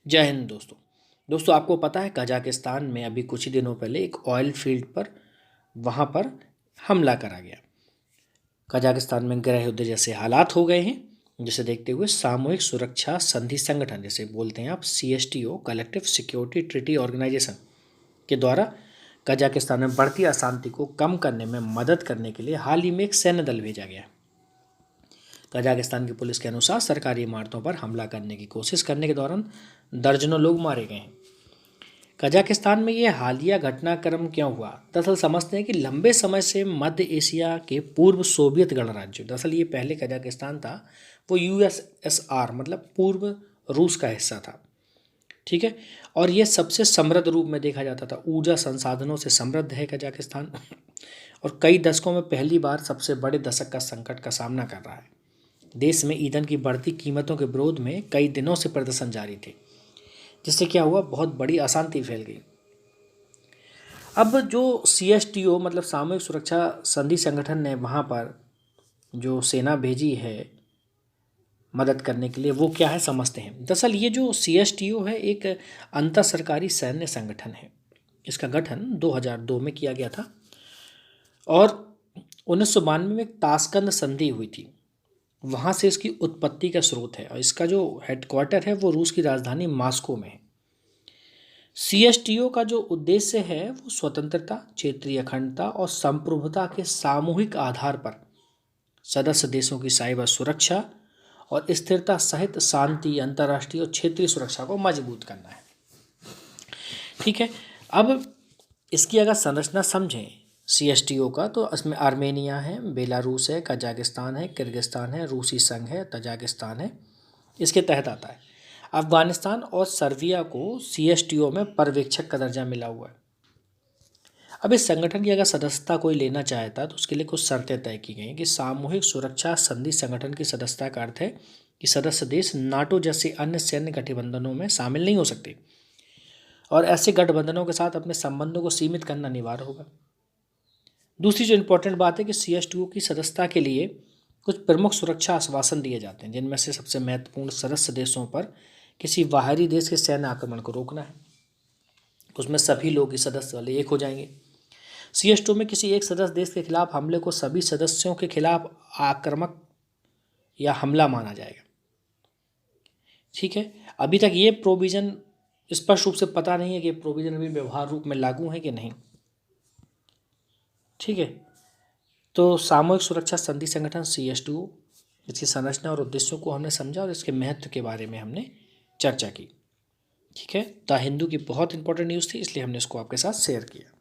जय हिंद दोस्तों। दोस्तों आपको पता है कजाकिस्तान में अभी कुछ ही दिनों पहले एक ऑयल फील्ड पर वहाँ पर हमला करा गया। कजाकिस्तान में गृह युद्ध जैसे हालात हो गए हैं, जिसे देखते हुए सामूहिक सुरक्षा संधि संगठन, जैसे बोलते हैं आप CSTO, collective security treaty organisation के द्वारा कजाकिस्तान में बढ़ती अशांति को कम करने में मदद करने के लिए हाल ही में एक सैन्य दल भेजा गया। कजाकिस्तान की पुलिस के अनुसार सरकारी इमारतों पर हमला करने की कोशिश करने के दौरान दर्जनों लोग मारे गए हैं। कजाकिस्तान में ये हालिया घटनाक्रम क्यों हुआ? दरअसल समझते हैं कि लंबे समय से मध्य एशिया के पूर्व सोवियत गणराज्य, दरअसल ये पहले कजाकिस्तान था, वो USSR मतलब पूर्व रूस का हिस्सा था। ठीक है, और ये सबसे समृद्ध रूप में देखा जाता था। ऊर्जा संसाधनों से समृद्ध है कजाकिस्तान और कई दशकों में पहली बार सबसे बड़े दशक का संकट का सामना कर रहा है। देश में ईंधन की बढ़ती कीमतों के विरोध में कई दिनों से प्रदर्शन जारी थे, जिससे क्या हुआ, बहुत बड़ी अशांति फैल गई। अब जो CSTO मतलब सामूहिक सुरक्षा संधि संगठन ने वहाँ पर जो सेना भेजी है मदद करने के लिए, वो क्या है समझते हैं। दरअसल ये जो CSTO है एक अंतर सरकारी सैन्य संगठन है। इसका गठन 2002 में किया गया था और 1992 में एक ताशकंद संधि हुई थी, वहाँ से इसकी उत्पत्ति का स्रोत है और इसका जो हेडक्वार्टर है वो रूस की राजधानी मॉस्को में है। CSTO का जो उद्देश्य है वो स्वतंत्रता, क्षेत्रीय अखंडता और संप्रभुता के सामूहिक आधार पर सदस्य देशों की साइबर सुरक्षा और स्थिरता सहित शांति, अंतर्राष्ट्रीय और क्षेत्रीय सुरक्षा को मजबूत करना है। ठीक है, अब इसकी अगर संरचना समझें CSTO का, तो इसमें आर्मेनिया है, बेलारूस है, कजाकिस्तान है, किर्गिस्तान है, रूसी संघ है, तजाकिस्तान है, इसके तहत आता है। अफगानिस्तान और सर्बिया को CSTO में पर्यवेक्षक का दर्जा मिला हुआ है। अब इस संगठन की अगर सदस्यता कोई लेना चाहता है तो उसके लिए कुछ शर्तें तय की गई हैं कि सामूहिक सुरक्षा संधि संगठन की सदस्यता का अर्थ है कि सदस्य देश नाटो जैसे अन्य सैन्य गठबंधनों में शामिल नहीं हो सकते और ऐसे गठबंधनों के साथ अपने संबंधों को सीमित करना अनिवार्य होगा। दूसरी जो इम्पोर्टेंट बात है कि CSTO की सदस्यता के लिए कुछ प्रमुख सुरक्षा आश्वासन दिए जाते हैं, जिनमें से सबसे महत्वपूर्ण सदस्य देशों पर किसी बाहरी देश के सैन्य आक्रमण को रोकना है। उसमें सभी लोग इस सदस्य वाले एक हो जाएंगे। CSTO में किसी एक सदस्य देश के खिलाफ हमले को सभी सदस्यों के खिलाफ आक्रामक या हमला माना जाएगा। ठीक है, अभी तक ये प्रोविज़न स्पष्ट रूप से पता नहीं है कि प्रोविज़न अभी व्यवहार रूप में लागू है कि नहीं। ठीक है, तो सामूहिक सुरक्षा संधि संगठन CSTO, इसकी संरचना और उद्देश्यों को हमने समझा और इसके महत्व के बारे में हमने चर्चा की। ठीक है, द हिंदू की बहुत इंपॉर्टेंट न्यूज़ थी, इसलिए हमने इसको आपके साथ शेयर किया।